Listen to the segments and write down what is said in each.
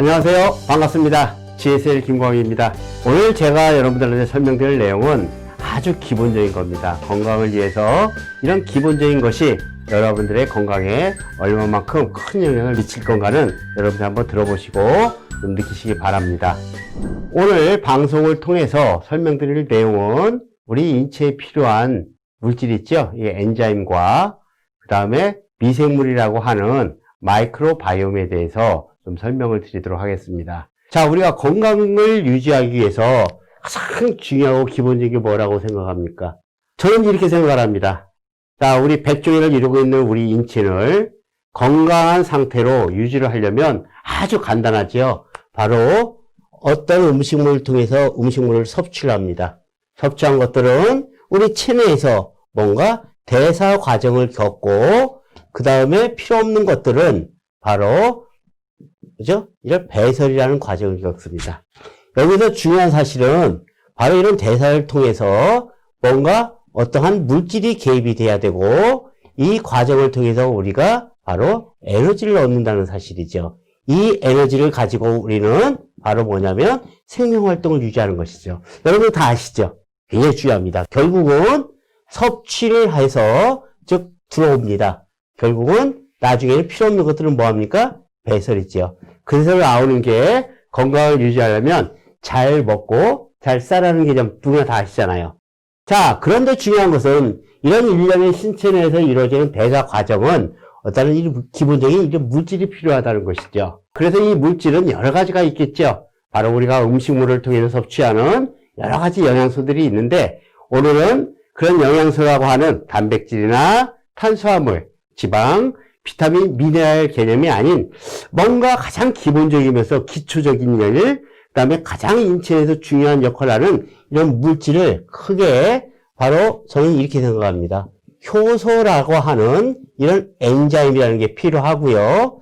안녕하세요. 반갑습니다. GSL 김광희입니다. 오늘 제가 여러분들한테 설명드릴 내용은 아주 기본적인 겁니다. 건강을 위해서 이런 기본적인 것이 여러분들의 건강에 얼마만큼 큰 영향을 미칠 건가는 여러분들 한번 들어보시고 좀 느끼시기 바랍니다. 오늘 방송을 통해서 설명드릴 내용은 우리 인체에 필요한 물질 있죠? 이 엔자임과 그 다음에 미생물이라고 하는 마이크로바이옴에 대해서 좀 설명을 드리도록 하겠습니다. 자, 우리가 건강을 유지하기 위해서 가장 중요하고 기본적인 게 뭐라고 생각합니까? 저는 이렇게 생각합니다. 자, 우리 백종원을 이루고 있는 우리 인체를 건강한 상태로 유지를 하려면 아주 간단하죠. 바로 어떤 음식물을 통해서 음식물을 섭취를 합니다. 섭취한 것들은 우리 체내에서 뭔가 대사 과정을 겪고 그 다음에 필요 없는 것들은 바로 그죠? 이런 배설이라는 과정을 겪습니다. 여기서 중요한 사실은 바로 이런 대사를 통해서 뭔가 어떠한 물질이 개입이 돼야 되고 이 과정을 통해서 우리가 바로 에너지를 얻는다는 사실이죠. 이 에너지를 가지고 우리는 바로 뭐냐면 생명활동을 유지하는 것이죠. 여러분 다 아시죠? 굉장히 중요합니다. 결국은 섭취를 해서 즉 들어옵니다. 결국은 나중에는 필요 없는 것들은 뭐합니까? 배설이죠. 그래서 나오는 게 건강을 유지하려면 잘 먹고 잘 싸라는 개념 누구나 다 아시잖아요. 자, 그런데 중요한 것은 이런 일련의 신체 내에서 이루어지는 대사 과정은 어떤 기본적인 이런 물질이 필요하다는 것이죠. 그래서 이 물질은 여러 가지가 있겠죠. 바로 우리가 음식물을 통해서 섭취하는 여러 가지 영양소들이 있는데 오늘은 그런 영양소라고 하는 단백질이나 탄수화물, 지방, 비타민, 미네랄 개념이 아닌 뭔가 가장 기본적이면서 기초적인 일, 그 다음에 가장 인체에서 중요한 역할을 하는 이런 물질을 크게 바로 저는 이렇게 생각합니다. 효소라고 하는 이런 엔자임이라는 게 필요하고요.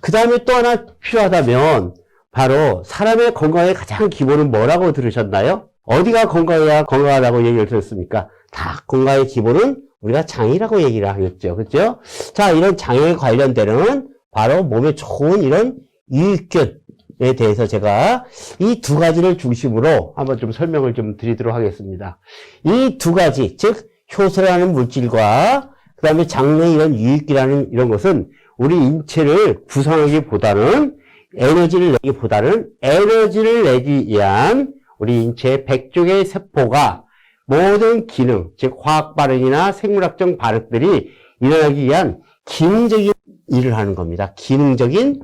그 다음에 또 하나 필요하다면 바로 사람의 건강의 가장 기본은 뭐라고 들으셨나요? 어디가 건강해야 건강하다고 얘기를 들었습니까? 다 건강의 기본은 우리가 장이라고 얘기를 하겠죠. 그렇죠? 자, 이런 장에 관련되는 바로 몸에 좋은 이런 유익균에 대해서 제가 이 두 가지를 중심으로 한번 좀 설명을 좀 드리도록 하겠습니다. 이 두 가지, 즉 효소라는 물질과 그 다음에 장내 이런 유익균이라는 이런 것은 우리 인체를 구성하기보다는 에너지를 내기 위한 우리 인체의 100종의 세포가 모든 기능, 즉 화학 반응이나 생물학적 반응들이 일어나기 위한 기능적인 일을 하는 겁니다. 기능적인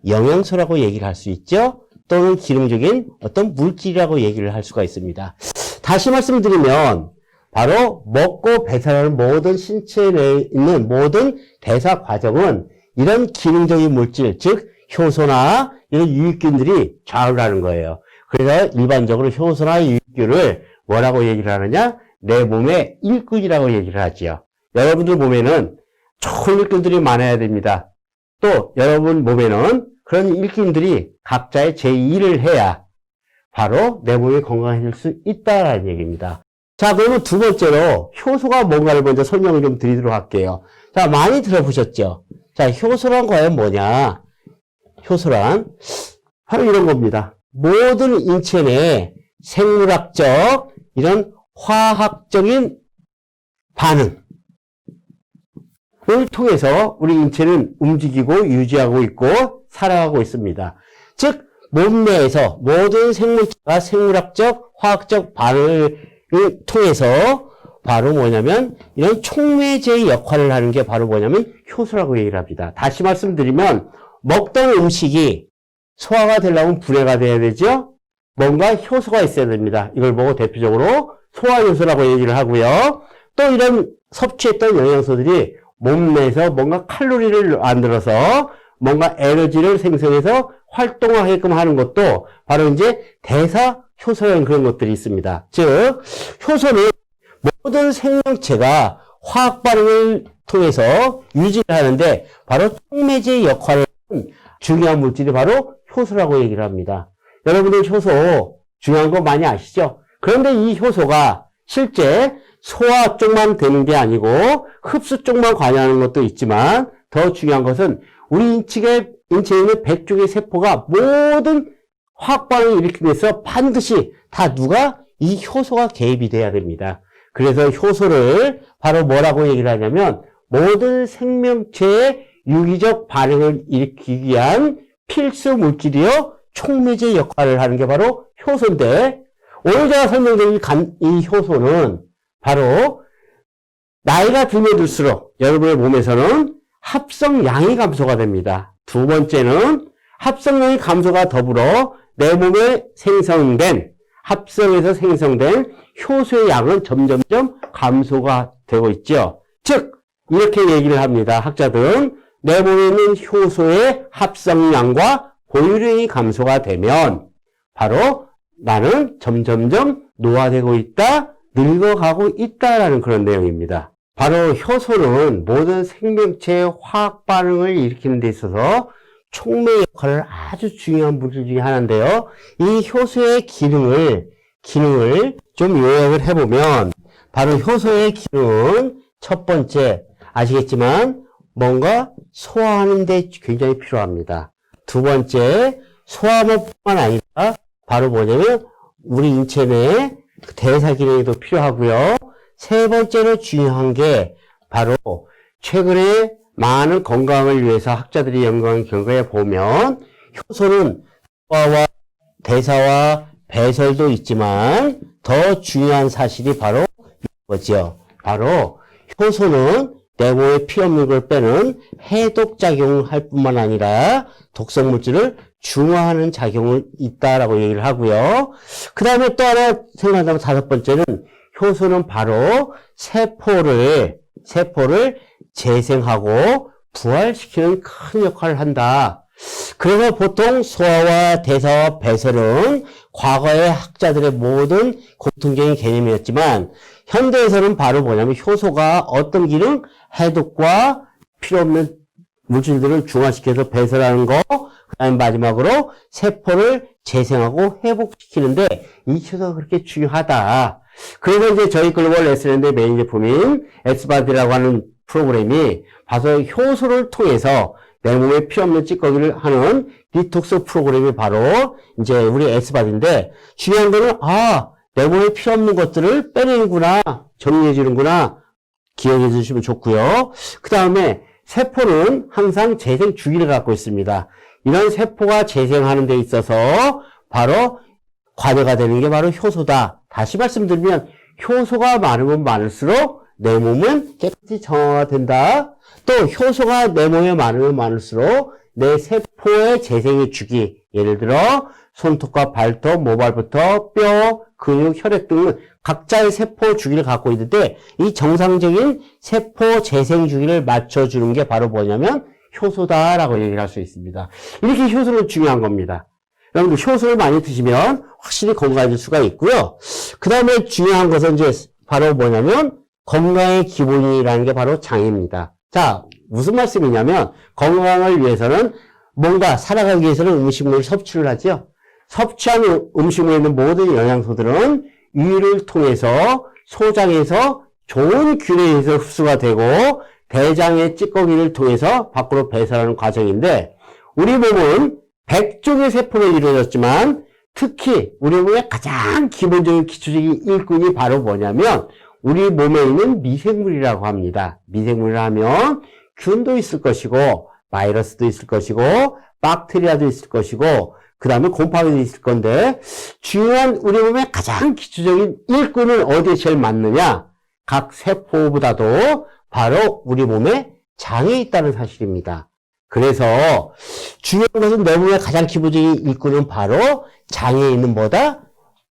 영양소라고 얘기를 할 수 있죠. 또는 기능적인 어떤 물질이라고 얘기를 할 수가 있습니다. 다시 말씀드리면 바로 먹고 배설하는 모든 신체 내에 있는 모든 대사 과정은 이런 기능적인 물질, 즉 효소나 이런 유익균들이 좌우를 하는 거예요. 그래서 일반적으로 효소나 유익균을 뭐라고 얘기를 하느냐? 내 몸의 일꾼이라고 얘기를 하지요. 여러분들 몸에는 좋은 일꾼들이 많아야 됩니다. 또 여러분 몸에는 그런 일꾼들이 각자의 제2를 해야 바로 내 몸이 건강해질 수 있다는 얘기입니다. 자, 그러면 두 번째로 효소가 뭔가를 먼저 설명을 좀 드리도록 할게요. 자, 많이 들어보셨죠? 자, 효소란 과연 뭐냐? 효소란 바로 이런 겁니다. 모든 인체 내에 생물학적 이런 화학적인 반응을 통해서 우리 인체는 움직이고 유지하고 있고 살아가고 있습니다. 즉 몸 내에서 모든 생물체가 생물학적 화학적 반응을 통해서 바로 뭐냐면 이런 촉매제의 역할을 하는 게 바로 뭐냐면 효소라고 얘기를 합니다. 다시 말씀드리면 먹던 음식이 소화가 되려면 분해가 돼야 되죠. 뭔가 효소가 있어야 됩니다. 이걸 보고 대표적으로 소화효소라고 얘기를 하고요. 또 이런 섭취했던 영양소들이 몸 내에서 뭔가 칼로리를 만들어서 뭔가 에너지를 생성해서 활동하게끔 하는 것도 바로 이제 대사 효소라는 그런 것들이 있습니다. 즉 효소는 모든 생명체가 화학 반응을 통해서 유지를 하는데 바로 촉매제의 역할을 하는 중요한 물질이 바로 효소라고 얘기를 합니다. 여러분들 효소 중요한 거 많이 아시죠? 그런데 이 효소가 실제 소화 쪽만 되는 게 아니고 흡수 쪽만 관여하는 것도 있지만 더 중요한 것은 우리 인체에 있는 100종의 세포가 모든 화학 반응을 일으키기 위해서 반드시 다 누가? 이 효소가 개입이 돼야 됩니다. 그래서 효소를 바로 뭐라고 얘기를 하냐면 모든 생명체의 유기적 반응을 일으키기 위한 필수 물질이요 촉매제 역할을 하는 게 바로 효소인데, 오늘 제가 설명드린 이 효소는 바로 나이가 들면 들수록 여러분의 몸에서는 합성량이 감소가 됩니다. 두 번째는 합성량이 감소가 더불어 내 몸에 생성된, 합성에서 생성된 효소의 양은 점점점 감소가 되고 있죠. 즉 이렇게 얘기를 합니다. 학자들은 내 몸에 있는 효소의 합성량과 보유량이 감소가 되면 바로 나는 점점점 노화되고 있다, 늙어가고 있다라는 그런 내용입니다. 바로 효소는 모든 생명체의 화학 반응을 일으키는 데 있어서 촉매 역할을 아주 중요한 물질 중에 하나인데요. 이 효소의 기능을 좀 요약을 해보면 바로 효소의 기능은 첫 번째, 아시겠지만 뭔가 소화하는 데 굉장히 필요합니다. 두 번째, 소화뿐만 아니라 바로 뭐냐면 우리 인체 내 대사 기능에도 필요하고요. 세 번째로 중요한 게 바로 최근에 많은 건강을 위해서 학자들이 연구한 결과에 보면 효소는 소화와 대사와 배설도 있지만 더 중요한 사실이 바로 이거죠. 바로 효소는 내 몸에 필요 없는 걸 빼는 해독 작용을 할 뿐만 아니라 독성 물질을 중화하는 작용을 있다라고 얘기를 하고요. 그 다음에 또 하나 생각한다면 다섯 번째는 효소는 바로 세포를 재생하고 부활시키는 큰 역할을 한다. 그래서 보통 소화와 대사와 배설은 과거의 학자들의 모든 공통적인 개념이었지만 현대에서는 바로 뭐냐면 효소가 어떤 기능? 해독과 필요 없는 물질들을 중화시켜서 배설하는 거, 그 다음에 마지막으로 세포를 재생하고 회복시키는데 이 효소가 그렇게 중요하다. 그래서 이제 저희 글로벌 SNS의 메인 제품인 S바디라고 하는 프로그램이 바로 효소를 통해서 내 몸에 필요 없는 찌꺼기를 하는 디톡스 프로그램이 바로 이제 우리 S바디인데, 중요한 거는 내 몸에 필요 없는 것들을 빼내는구나, 정리해 주는구나 기억해 주시면 좋고요. 그 다음에 세포는 항상 재생 주기를 갖고 있습니다. 이런 세포가 재생하는 데 있어서 바로 관여가 되는 게 바로 효소다. 다시 말씀드리면 효소가 많으면 많을수록 내 몸은 깨끗이 정화가 된다. 또 효소가 내 몸에 많으면 많을수록 내 세포의 재생의 주기, 예를 들어 손톱과 발톱, 모발부터 뼈, 근육, 혈액 등은 각자의 세포 주기를 갖고 있는데 이 정상적인 세포 재생 주기를 맞춰주는 게 바로 뭐냐면 효소다라고 얘기를 할 수 있습니다. 이렇게 효소는 중요한 겁니다. 여러분들 효소를 많이 드시면 확실히 건강해질 수가 있고요. 그 다음에 중요한 것은 이제 바로 뭐냐면 건강의 기본이라는 게 바로 장입니다. 자, 무슨 말씀이냐면 건강을 위해서는 뭔가 살아가기 위해서는 음식물을 섭취를 하죠. 섭취한 음식물에 있는 모든 영양소들은 위를 통해서 소장에서 좋은 균에 의해서 흡수가 되고 대장의 찌꺼기를 통해서 밖으로 배설하는 과정인데, 우리 몸은 100종의 세포로 이루어졌지만 특히 우리 몸의 가장 기본적인 기초적인 일꾼이 바로 뭐냐면 우리 몸에 있는 미생물이라고 합니다. 미생물을 하면 균도 있을 것이고 바이러스도 있을 것이고 박테리아도 있을 것이고 그 다음에 곰팡이도 있을 건데, 중요한 우리 몸의 가장 기초적인 일꾼은 어디에 제일 많느냐? 각 세포보다도 바로 우리 몸의 장에 있다는 사실입니다. 그래서 중요한 것은 내 몸의 가장 기본적인 일꾼은 바로 장에 있는 뭐다?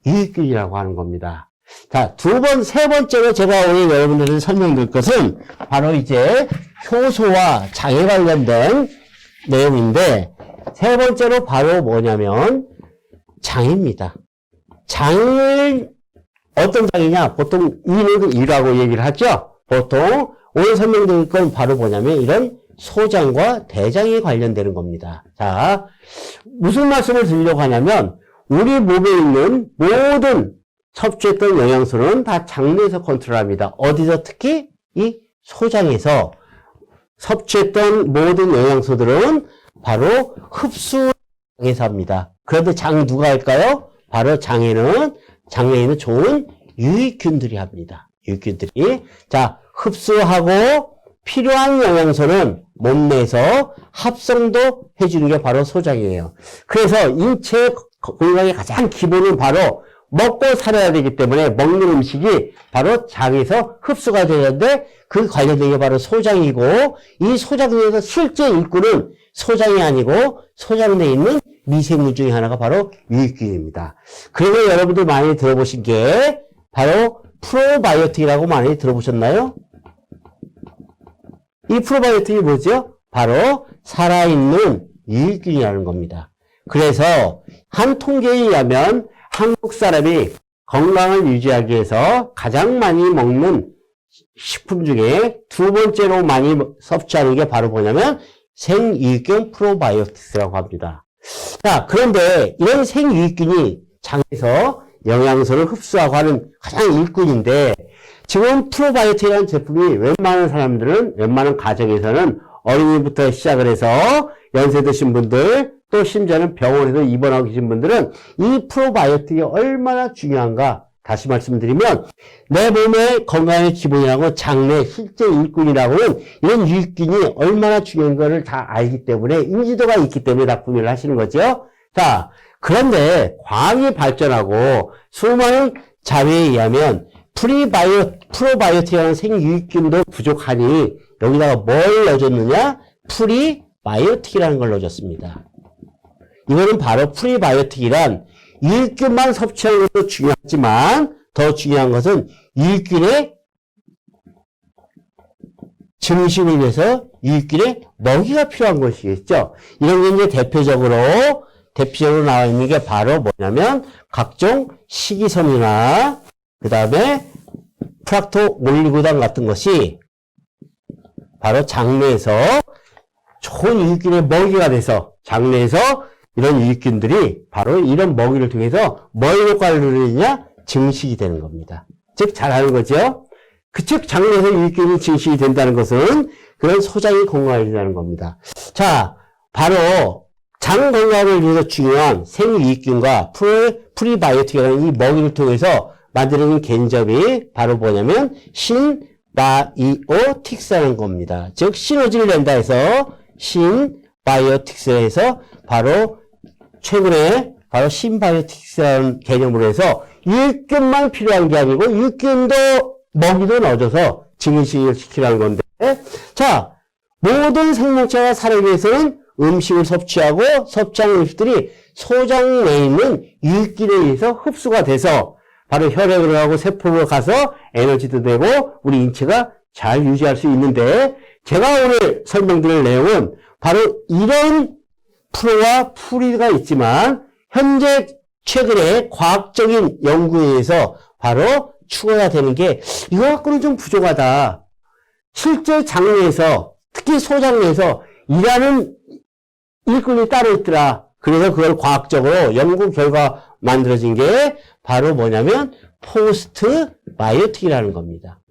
유익균이라고 하는 겁니다. 자, 세 번째로 제가 오늘 여러분들한테 설명드릴 것은 바로 이제 효소와 장에 관련된 내용인데, 세 번째로 바로 뭐냐면 장입니다. 장은 어떤 장이냐? 보통 이라고 얘기를 하죠. 보통 오늘 설명드릴 건 바로 뭐냐면 이런 소장과 대장에 관련되는 겁니다. 자, 무슨 말씀을 드리려고 하냐면 우리 몸에 있는 모든 섭취했던 영양소는 다 장내에서 컨트롤합니다. 어디서? 특히 이 소장에서 섭취했던 모든 영양소들은 바로 흡수해서 합니다. 그런데 장 누가 할까요? 바로 장에는 좋은 유익균들이 합니다. 유익균들이. 자, 흡수하고 필요한 영양소는 몸내에서 합성도 해주는 게 바로 소장이에요. 그래서 인체 건강의 가장 기본은 바로 먹고 살아야 되기 때문에 먹는 음식이 바로 장에서 흡수가 되는데 그 관련된 게 바로 소장이고, 이 소장 중에서 실제 일꾼은 소장이 아니고 소장 내에 있는 미생물 중에 하나가 바로 유익균입니다. 그리고 여러분들 많이 들어보신 게 바로 프로바이오틱이라고 많이 들어보셨나요? 이 프로바이오틱이 뭐죠? 바로 살아있는 유익균이라는 겁니다. 그래서 한 통계에 의하면 한국 사람이 건강을 유지하기 위해서 가장 많이 먹는 식품 중에 두 번째로 많이 섭취하는 게 바로 뭐냐면 생유익균 프로바이오틱스라고 합니다. 자, 그런데 이런 생유익균이 장에서 영양소를 흡수하고 하는 가장 일꾼인데, 지금 프로바이오틱이라는 제품이 웬만한 가정에서는 어린이부터 시작을 해서 연세 드신 분들, 또 심지어는 병원에서 입원하고 계신 분들은 이 프로바이오틱이 얼마나 중요한가 다시 말씀드리면, 내 몸의 건강의 기본이라고 장내 실제 일꾼이라고는 이런 유익균이 얼마나 중요한 거를 다 알기 때문에, 인지도가 있기 때문에 다 구매를 하시는 거죠. 자, 그런데 과학이 발전하고 수많은 자료에 의하면 프로바이오틱이라는 생유익균도 부족하니 여기다가 뭘 넣어줬느냐? 프리바이오틱이라는 걸 넣어줬습니다. 이거는 바로 프리바이오틱이란 유익균만 섭취하는 것도 중요하지만 더 중요한 것은 유익균의 증식을 위해서 유익균의 먹이가 필요한 것이겠죠. 이런 게 이제 대표적으로 나와 있는 게 바로 뭐냐면 각종 식이섬유나 그 다음에 프락토몰리고당 같은 것이 바로 장내에서 좋은 유익균의 먹이가 돼서 장내에서 이런 유익균들이 바로 이런 먹이를 통해서 뭘 효과를 누리느냐? 증식이 되는 겁니다. 즉 잘하는 거죠. 즉 장내에서 유익균이 증식이 된다는 것은 그런 소장이 건강해진다는 겁니다. 자, 바로 장 건강을 위해서 중요한 생유익균과 프리바이오틱이라는 이 먹이를 통해서 만들어진 겐접이 바로 뭐냐면 신바이오틱스라는 겁니다. 즉 시너지를 낸다 해서 신바이오틱스에서 해서 바로 최근에 바로 신바이오틱스라는 개념으로 해서 유익균만 필요한 게 아니고 유익균도 먹이도 넣어줘서 증식을 시키라는 건데, 자, 모든 생명체가 살아가기 위해서는 음식을 섭취하고 섭취한 음식들이 소장 내에 있는 유익균에 의해서 흡수가 돼서 바로 혈액으로 가고 세포로 가서 에너지도 되고 우리 인체가 잘 유지할 수 있는데, 제가 오늘 설명드릴 내용은 바로 이런 프로와 프리가 있지만 현재 최근에 과학적인 연구에 의해서 바로 추가가 되는 게 이거 갖고는 좀 부족하다. 실제 장내에서 특히 소장내에서 일하는 일꾼이 따로 있더라. 그래서 그걸 과학적으로 연구 결과 만들어진 게 바로 뭐냐면 포스트 바이오틱이라는 겁니다.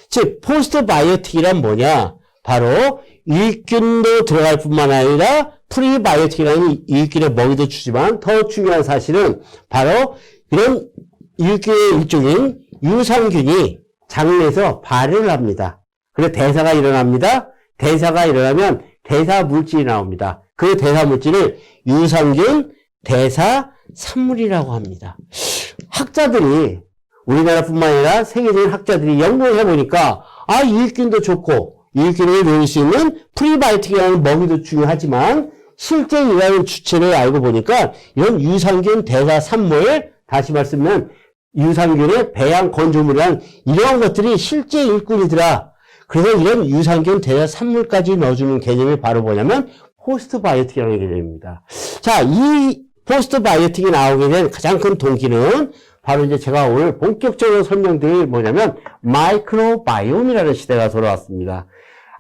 즉 포스트 바이오틱이란 뭐냐? 바로 유익균도 들어갈 뿐만 아니라 프리바이오틱이라는 유익균의 먹이도 주지만 더 중요한 사실은 바로 이런 유익균의 일종인 유산균이 장내에서 발현을 합니다. 그래서 대사가 일어납니다. 대사가 일어나면 대사물질이 나옵니다. 그 대사물질을 유산균 대사산물이라고 합니다. 학자들이 우리나라뿐만 아니라 세계적인 학자들이 연구를 해보니까 유익균도 좋고 유익균을 누릴 수 있는 프리바이오틱이라는 먹이도 중요하지만 실제 일하는 주체를 알고 보니까 이런 유산균 대사산물, 다시 말씀하면 유산균의 배양 건조물이란 이러한 것들이 실제 일꾼이더라. 그래서 이런 유산균 대사산물까지 넣어주는 개념이 바로 뭐냐면 포스트바이오틱이라는 개념입니다. 자, 이 포스트바이오틱이 나오게 된 가장 큰 동기는 바로 이제 제가 오늘 본격적으로 설명드릴 뭐냐면 마이크로바이옴이라는 시대가 돌아왔습니다.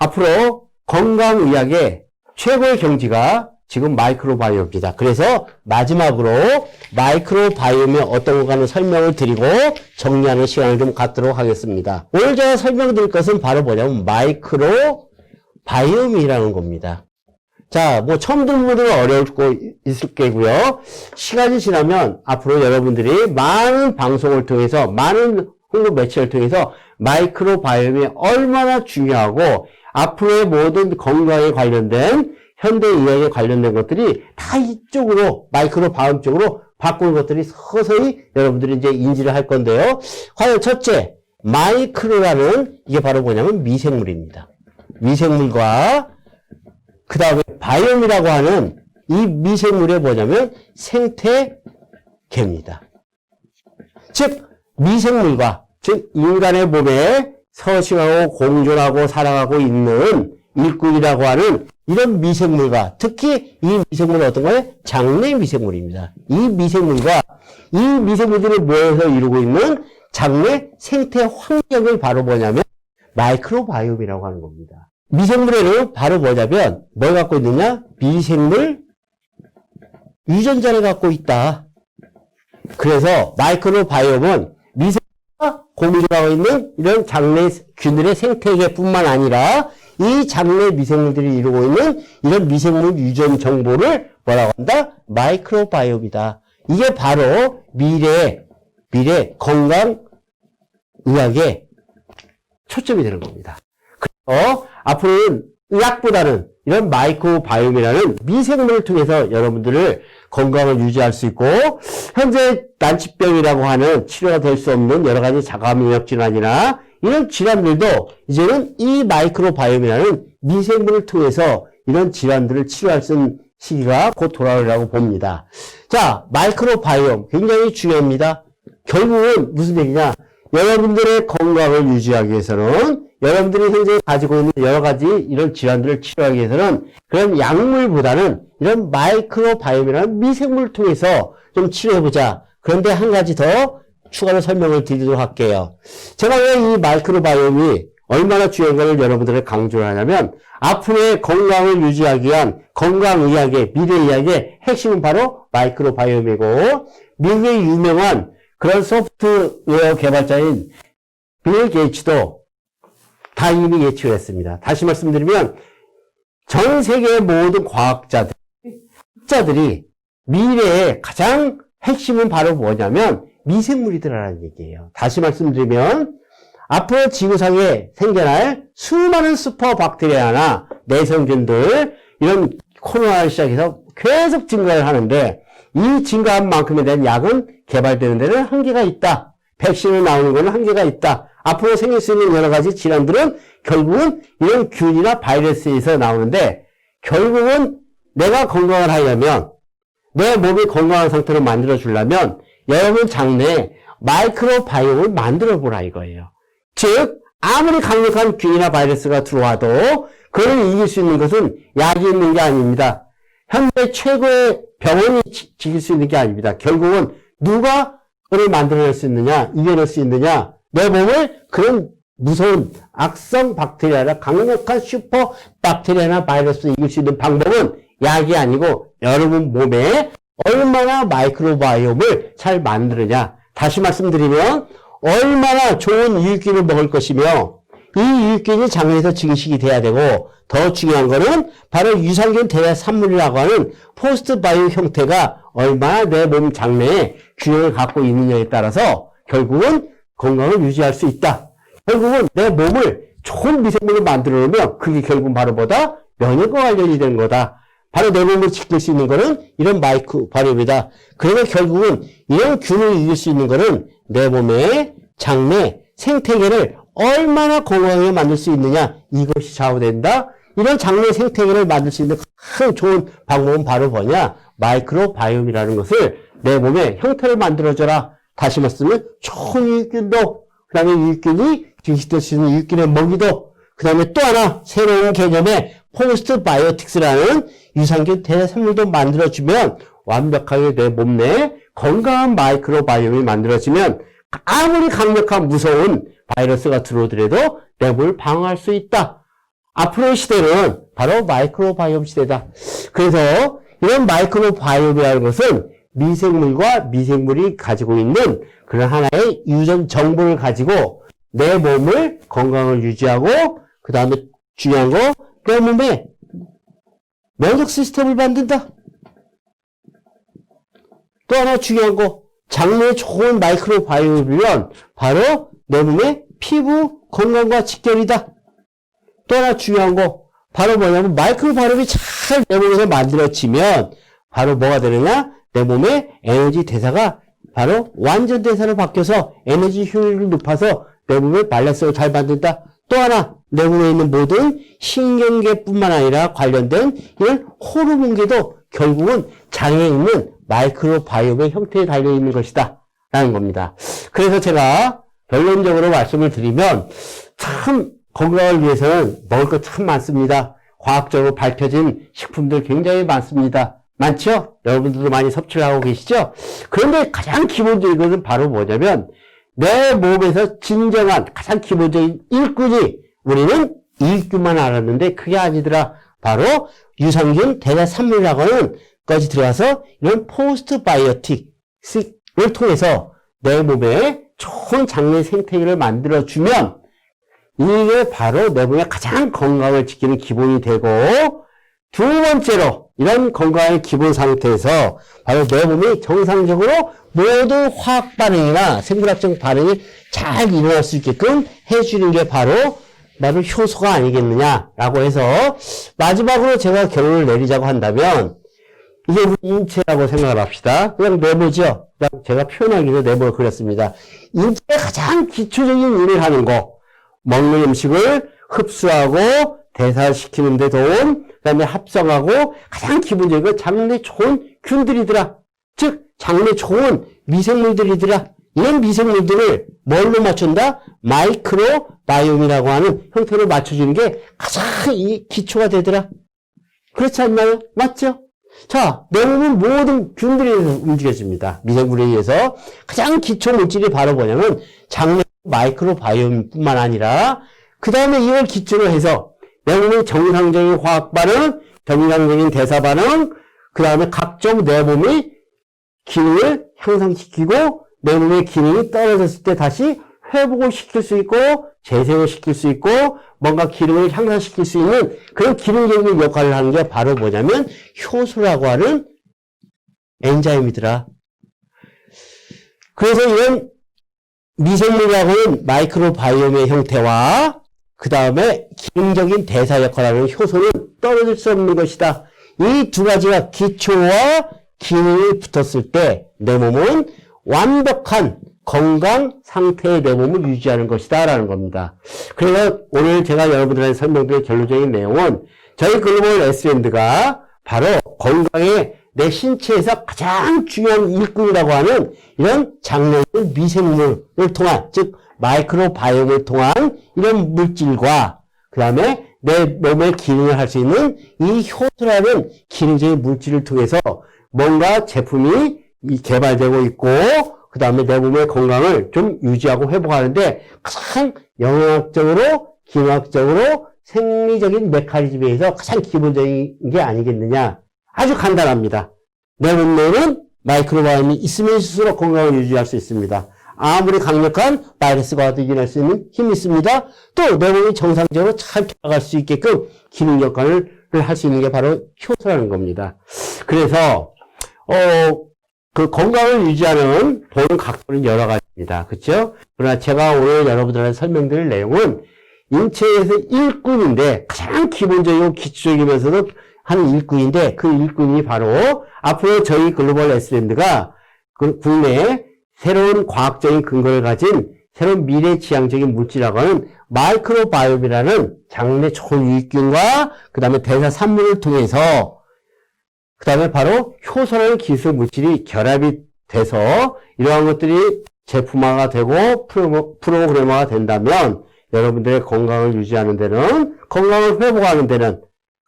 앞으로 건강의학의 최고의 경지가 지금 마이크로바이옴입니다. 그래서 마지막으로 마이크로바이옴의 어떤 것과는 설명을 드리고 정리하는 시간을 좀 갖도록 하겠습니다. 오늘 제가 설명드릴 것은 바로 뭐냐면 마이크로바이옴이라는 겁니다. 자, 뭐 처음 듣는 분들은 어려울 거 있을 거고요. 시간이 지나면 앞으로 여러분들이 많은 방송을 통해서 많은 홍보 매체를 통해서 마이크로바이옴이 얼마나 중요하고 앞으로의 모든 건강에 관련된 현대의학에 관련된 것들이 다 이쪽으로 마이크로바이옴 쪽으로 바꾸는 것들이 서서히 여러분들이 이제 인지를 할 건데요. 과연 첫째, 마이크로라는 이게 바로 뭐냐면 미생물입니다. 미생물과 그 다음에 바이옴이라고 하는 이 미생물이 뭐냐면 생태계입니다. 즉 미생물과 즉 인간의 몸에 서식하고 공존하고 살아가고 있는 일꾼이라고 하는 이런 미생물과 특히 이 미생물은 어떤 거예요? 장내 미생물입니다. 이 미생물과 이 미생물들이 모여서 이루고 있는 장내 생태 환경을 바로 뭐냐면 마이크로바이옴이라고 하는 겁니다. 미생물에는 바로 뭐냐면 뭘 갖고 있느냐? 미생물 유전자를 갖고 있다. 그래서 마이크로바이옴은 미생물과 공존하고 있는 이런 장내 균들의 생태계뿐만 아니라 이 장내 미생물들이 이루고 있는 이런 미생물 유전 정보를 뭐라고 한다? 마이크로바이옴이다. 이게 바로 미래 건강의학의 초점이 되는 겁니다. 그래서 앞으로는 의학보다는 이런 마이크로바이옴이라는 미생물을 통해서 여러분들을 건강을 유지할 수 있고 현재 난치병이라고 하는 치료가 될 수 없는 여러 가지 자가면역 질환이나 이런 질환들도 이제는 이 마이크로바이옴이라는 미생물을 통해서 이런 질환들을 치료할 수 있는 시기가 곧 돌아오리라고 봅니다. 자, 마이크로바이옴 굉장히 중요합니다. 결국은 무슨 얘기냐? 여러분들의 건강을 유지하기 위해서는 여러분들이 현재 가지고 있는 여러 가지 이런 질환들을 치료하기 위해서는 그런 약물보다는 이런 마이크로바이옴이라는 미생물을 통해서 좀 치료해보자. 그런데 한 가지 더 추가로 설명을 드리도록 할게요. 제가 왜 이 마이크로바이옴이 얼마나 중요한가를 여러분들을 강조를 하냐면 앞으로의 건강을 유지하기 위한 건강의학의 미래의학의 핵심은 바로 마이크로바이옴이고 미국의 유명한 그런 소프트웨어 개발자인 빌 게이츠도 다 이미 예측을 했습니다. 다시 말씀드리면 전 세계의 모든 학자들이 미래의 가장 핵심은 바로 뭐냐면 미생물이더라는 얘기예요. 다시 말씀드리면 앞으로 지구상에 생겨날 수많은 슈퍼박테리아나 내성균들 이런 코로나를 시작해서 계속 증가를 하는데 이 증가한 만큼에 대한 약은 개발되는 데는 한계가 있다. 백신을 나오는 것은 한계가 있다. 앞으로 생길 수 있는 여러 가지 질환들은 결국은 이런 균이나 바이러스에서 나오는데 결국은 내가 건강을 하려면 내 몸이 건강한 상태로 만들어 주려면 여러분 장내에 마이크로바이옴을 만들어 보라 이거예요. 즉 아무리 강력한 균이나 바이러스가 들어와도 그걸 이길 수 있는 것은 약이 있는 게 아닙니다. 현대 최고의 병원이 지킬 수 있는 게 아닙니다. 결국은 누가 그걸 만들어낼 수 있느냐, 이겨낼 수 있느냐, 내 몸을 그런 무서운 악성 박테리아나 강력한 슈퍼 박테리아나 바이러스를 이길 수 있는 방법은 약이 아니고 여러분 몸에 얼마나 마이크로바이옴을 잘 만드느냐. 다시 말씀드리면 얼마나 좋은 유익균을 먹을 것이며 이 유익균이 장내에서 증식이 돼야 되고 더 중요한 거는 바로 유산균 대사산물이라고 하는 포스트바이오 형태가 얼마나 내 몸 장내에 균형을 갖고 있느냐에 따라서 결국은 건강을 유지할 수 있다. 결국은 내 몸을 좋은 미생물을 만들어 놓으면 그게 결국은 바로 뭐다? 면역과 관련이 되는 거다. 바로 내 몸을 지킬 수 있는 거는 이런 마이크로바이옴이다. 그러면 결국은 이런 균을 이길 수 있는 거는 내 몸의 장내 생태계를 얼마나 건강하게 만들 수 있느냐 이것이 좌우된다. 이런 장내 생태계를 만들 수 있는 가장 좋은 방법은 바로 뭐냐? 마이크로바이옴이라는 것을 내 몸의 형태를 만들어줘라. 다시 말씀은 좋은 유익균도 그 다음에 유익균이 증식될 수 있는 유익균의 먹이도 그 다음에 또 하나 새로운 개념의 포스트바이오틱스라는 유산균 대사산물도 만들어주면 완벽하게 내 몸 내에 건강한 마이크로바이옴이 만들어지면 아무리 강력한 무서운 바이러스가 들어오더라도 내 몸을 방어할 수 있다. 앞으로의 시대는 바로 마이크로바이옴 시대다. 그래서 이런 마이크로바이옴이라는 것은 미생물과 미생물이 가지고 있는 그런 하나의 유전 정보를 가지고 내 몸을 건강을 유지하고 그 다음에 중요한 거 내 몸에 면역 시스템을 만든다. 또 하나 중요한 거 장내에 좋은 마이크로바이옴이면 바로 내 몸의 피부 건강과 직결이다. 또 하나 중요한 거 바로 뭐냐면 마이크로바이옴이 잘 내 몸에서 만들어지면 바로 뭐가 되느냐? 내 몸의 에너지 대사가 바로 완전 대사로 바뀌어서 에너지 효율이 높아서 내 몸의 밸런스를 잘 만든다. 또 하나 내 몸에 있는 모든 신경계뿐만 아니라 관련된 이런 호르몬계도 결국은 장에 있는 마이크로바이옴의 형태에 달려있는 것이다 라는 겁니다. 그래서 제가 결론적으로 말씀을 드리면 참 건강을 위해서는 먹을 것 참 많습니다. 과학적으로 밝혀진 식품들 굉장히 많습니다. 많죠? 여러분들도 많이 섭취를 하고 계시죠? 그런데 가장 기본적인 것은 바로 뭐냐면 내 몸에서 진정한 가장 기본적인 일꾼이 우리는 일꾼만 알았는데 그게 아니더라. 바로 유산균 대사산물이라고 하는 것이 들어가서 이런 포스트바이오틱을 통해서 내 몸에 좋은 장내 생태계를 만들어주면 이게 바로 내 몸의 가장 건강을 지키는 기본이 되고 두 번째로 이런 건강의 기본 상태에서 바로 내 몸이 정상적으로 모든 화학 반응이나 생물학적 반응이 잘 일어날 수 있게끔 해주는 게 바로 효소가 아니겠느냐라고 해서 마지막으로 제가 결론을 내리자고 한다면 이게 우리 인체라고 생각을 합시다. 그냥 네모죠. 그냥 제가 표현하기 위해서 네모를 그렸습니다. 인체의 가장 기초적인 일을 하는 거 먹는 음식을 흡수하고 대사시키는 데 도움, 그 다음에 합성하고 가장 기본적인 건 장내 좋은 균들이더라. 즉 장내 좋은 미생물들이더라. 이런 미생물들을 뭘로 맞춘다? 마이크로바이옴이라고 하는 형태로 맞춰주는 게 가장 이 기초가 되더라. 그렇지 않나요? 맞죠? 자, 내 몸은 모든 균들이 움직여집니다. 미생물에 의해서 가장 기초 물질이 바로 뭐냐면 장내 마이크로바이옴뿐만 아니라 그 다음에 이걸 기초로 해서 내 몸의 정상적인 화학 반응, 정상적인 대사 반응, 그 다음에 각종 내 몸의 기능을 향상시키고 내 몸의 기능이 떨어졌을 때 다시 회복을 시킬 수 있고 재생을 시킬 수 있고 뭔가 기능을 향상시킬 수 있는 그런 기능적인 역할을 하는 게 바로 뭐냐면 효소라고 하는 엔자임이더라. 그래서 이런 미생물이라고 하는 마이크로바이옴의 형태와 그 다음에 기능적인 대사 역할을 하는 효소는 떨어질 수 없는 것이다. 이 두 가지가 기초와 기능이 붙었을 때 내 몸은 완벽한 건강 상태의 내 몸을 유지하는 것이다 라는 겁니다. 그래서 오늘 제가 여러분들한테 설명드릴 결론적인 내용은 저희 글로벌 S밴드가 바로 건강에 내 신체에서 가장 중요한 일꾼이라고 하는 이런 장내 미생물을 통한 즉 마이크로바이옴을 통한 이런 물질과 그 다음에 내 몸의 기능을 할 수 있는 이 효소라는 기능적인 물질을 통해서 뭔가 제품이 개발되고 있고 그 다음에 내 몸의 건강을 좀 유지하고 회복하는데 가장 영양학적으로 기능학적으로 생리적인 메커니즘에 의해서 가장 기본적인 게 아니겠느냐. 아주 간단합니다. 내 몸에는 마이크로바이옴이 있으면 있을수록 건강을 유지할 수 있습니다. 아무리 강력한 바이러스가 와도 이겨낼 수 있는 힘이 있습니다. 또 내 몸이 정상적으로 잘 돌아갈 수 있게끔 기능 역할을 할 수 있는 게 바로 효소라는 겁니다. 그래서 그 건강을 유지하는 보는 각도는 여러 가지입니다. 그렇죠? 그러나 제가 오늘 여러분들한테 설명드릴 내용은 인체에서 일꾼인데 가장 기본적이고 기초적이면서도 하는 일꾼인데 그 일꾼이 바로 앞으로 저희 글로벌 S밴드가 그 국내에 새로운 과학적인 근거를 가진 새로운 미래지향적인 물질이라고 하는 마이크로바이옴이라는 장내 좋은 유익균과 그 다음에 대사산물을 통해서 그 다음에 바로 효소라는 기술 물질이 결합이 돼서 이러한 것들이 제품화가 되고 프로그래머가 된다면 여러분들의 건강을 유지하는 데는 건강을 회복하는 데는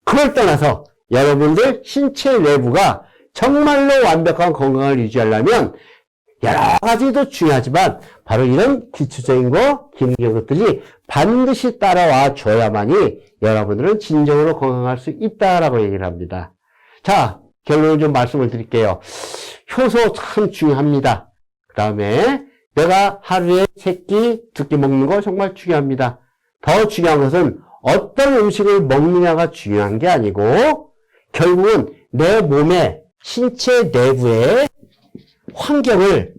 그걸 떠나서 여러분들 신체 내부가 정말로 완벽한 건강을 유지하려면 여러 가지도 중요하지만 바로 이런 기초적인 거, 기능적인 것들이 반드시 따라와 줘야만이 여러분들은 진정으로 건강할 수 있다라고 얘기를 합니다. 자, 결론을 좀 말씀을 드릴게요. 효소 참 중요합니다. 그 다음에 내가 하루에 3끼, 2끼 먹는 거 정말 중요합니다. 더 중요한 것은 어떤 음식을 먹느냐가 중요한 게 아니고 결국은 내 몸의 신체 내부의 환경을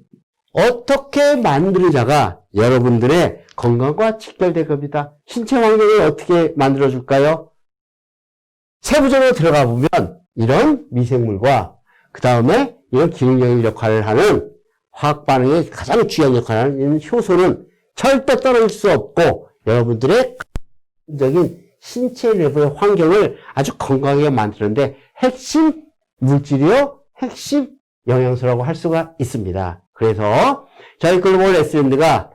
어떻게 만드느냐가 여러분들의 건강과 직결될 겁니다. 신체 환경을 어떻게 만들어줄까요? 세부적으로 들어가 보면 이런 미생물과 그 다음에 이런 기능적인 역할을 하는 화학 반응에 가장 중요한 역할을 하는 효소는 절대 떨어질 수 없고 여러분들의 적인 신체 내부의 환경을 아주 건강하게 만드는데 핵심 물질이요, 핵심 영양소라고 할 수가 있습니다. 그래서 저희 글로벌 S랜드가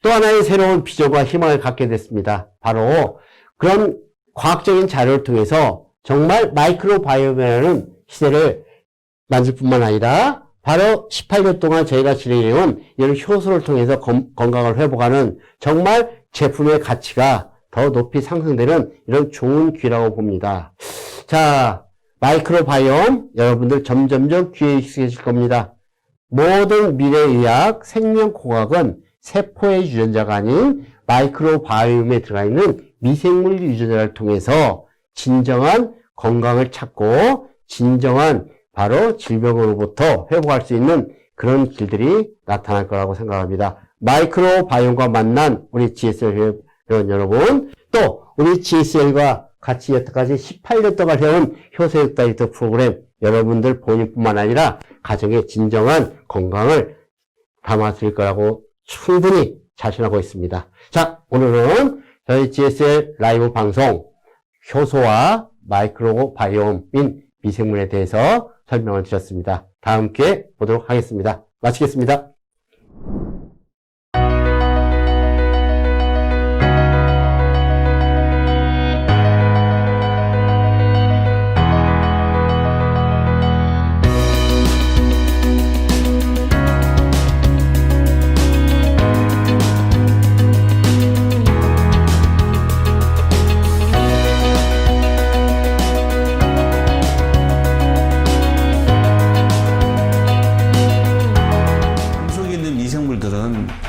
또 하나의 새로운 비전과 희망을 갖게 됐습니다. 바로 그런 과학적인 자료를 통해서 정말 마이크로바이옴이라는 시대를 만들 뿐만 아니라 바로 18년 동안 저희가 진행해온 이런 효소를 통해서 건강을 회복하는 정말 제품의 가치가 더 높이 상승되는 이런 좋은 기회라고 봅니다. 자, 마이크로바이옴 여러분들 점점점 귀에 익숙해질 겁니다. 모든 미래의학, 생명공학은 세포의 유전자가 아닌 마이크로바이옴에 들어가 있는 미생물 유전자를 통해서 진정한 건강을 찾고 진정한 바로 질병으로부터 회복할 수 있는 그런 길들이 나타날 거라고 생각합니다. 마이크로바이옴과 만난 우리 GSL 회원 여러분, 또 우리 GSL과 같이 여태까지 18년 동안 해온 효소육 다이어트 프로그램 여러분들 본인뿐만 아니라 가정의 진정한 건강을 담아드릴 거라고 충분히 자신하고 있습니다. 자, 오늘은 저희 GSL 라이브 방송 효소와 마이크로바이옴인 미생물에 대해서 설명을 드렸습니다. 다음 기회에 보도록 하겠습니다. 마치겠습니다.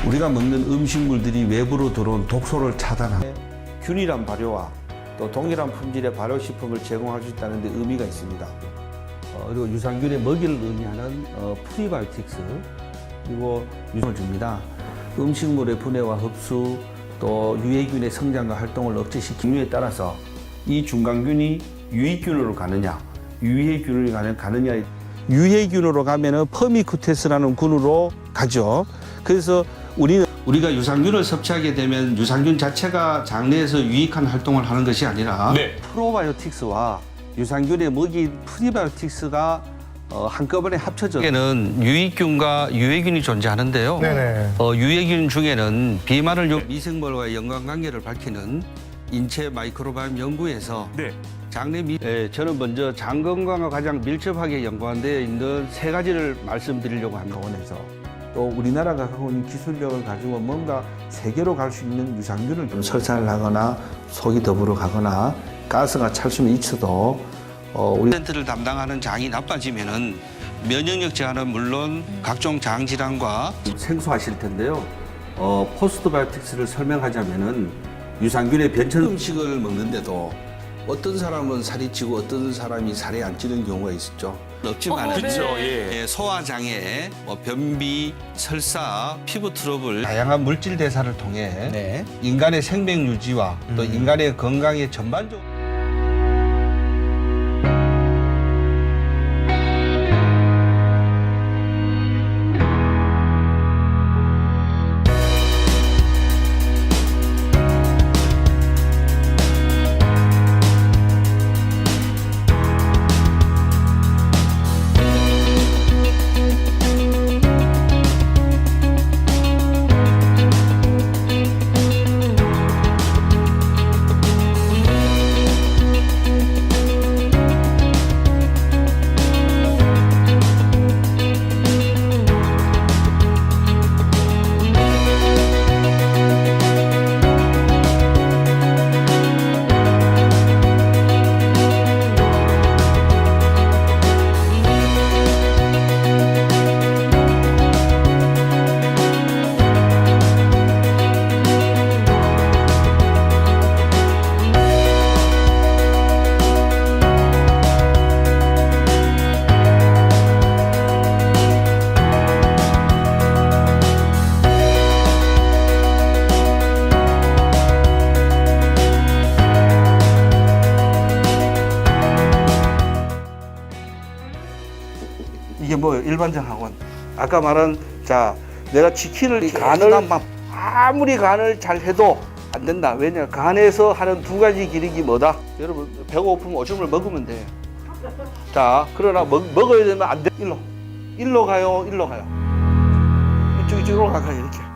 우리가 먹는 음식물들이 외부로 들어온 독소를 차단하고 균일한 발효와 또 동일한 품질의 발효식품을 제공할 수 있다는 데 의미가 있습니다. 그리고 유산균의 먹이를 의미하는 프리바이오틱스 그리고 유산을 줍니다. 음식물의 분해와 흡수 또 유해균의 성장과 활동을 억제시키는 이유에 따라서 이 중간균이 유익균으로 가느냐 유해균으로 가느냐 유해균으로 가면은 퍼미쿠테스라는 균으로 가죠. 그래서 우리가 유산균을 섭취하게 되면 유산균 자체가 장내에서 유익한 활동을 하는 것이 아니라 프로바이오틱스와 유산균의 먹이 프리바이오틱스가 한꺼번에 합쳐져 에는 유익균과 유해균이 존재하는데요. 유해균 중에는 비만을 미생물과의 연관관계를 밝히는 인체 마이크로바이옴 연구에서 장내 저는 먼저 장 건강과 가장 밀접하게 연관되어 있는 3가지를 말씀드리려고 합니다. 원에서 또 우리나라가 갖고 있는 기술력을 가지고 뭔가 세계로 갈 수 있는 유산균을 좀 설산을 하거나 속이 더불어 가거나 가스가 찰 수는 있어도 우리 센터를 담당하는 장이 나빠지면은 면역력 저하는 물론 각종 장 질환과 생소하실 텐데요. 포스트바이오틱스를 설명하자면은 유산균의 변천 음식을 먹는데도 어떤 사람은 살이 찌고 어떤 사람이 살이 안 찌는 경우가 있었죠. 없지만 소화장애, 변비, 설사, 피부 트러블 다양한 물질 대사를 통해 인간의 생명 유지와 또 인간의 건강에 전반적으로 이게 뭐 일반적 학원. 아까 말한 자 내가 치킨을 이 간을 아무리 간을 잘 해도 안 된다. 왜냐 간에서 하는 두 가지 기능이 뭐다? 여러분 배가 고프면 오줌을 먹으면 돼. 자 그러나 먹어야 되면 안 돼. 일로 가요. 이쪽으로 가요 이렇게.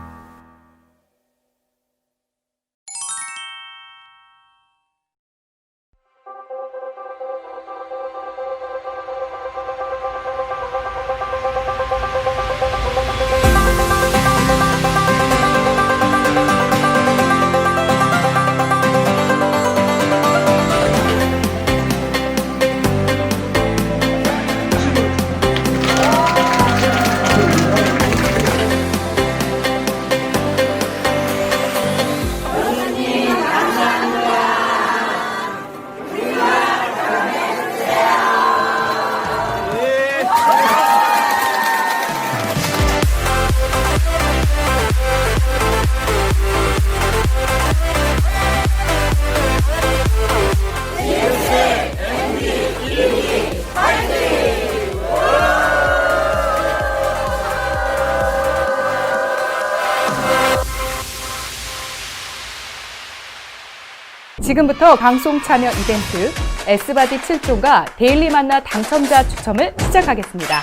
지금부터 방송 참여 이벤트 S바디 7종과 데일리 만나 당첨자 추첨을 시작하겠습니다.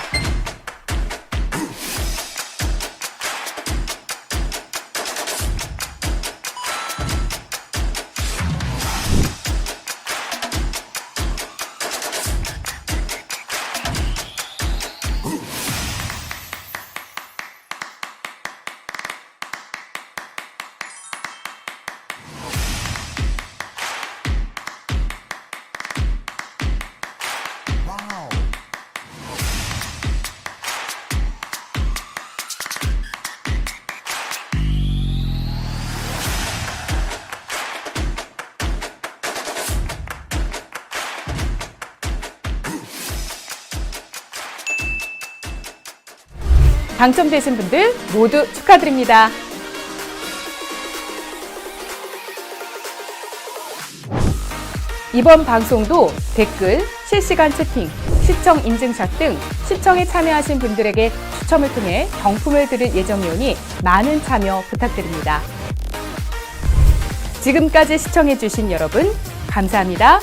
당첨되신 분들 모두 축하드립니다. 이번 방송도 댓글, 실시간 채팅, 시청 인증샷 등 시청에 참여하신 분들에게 추첨을 통해 경품을 드릴 예정이오니 많은 참여 부탁드립니다. 지금까지 시청해주신 여러분 감사합니다.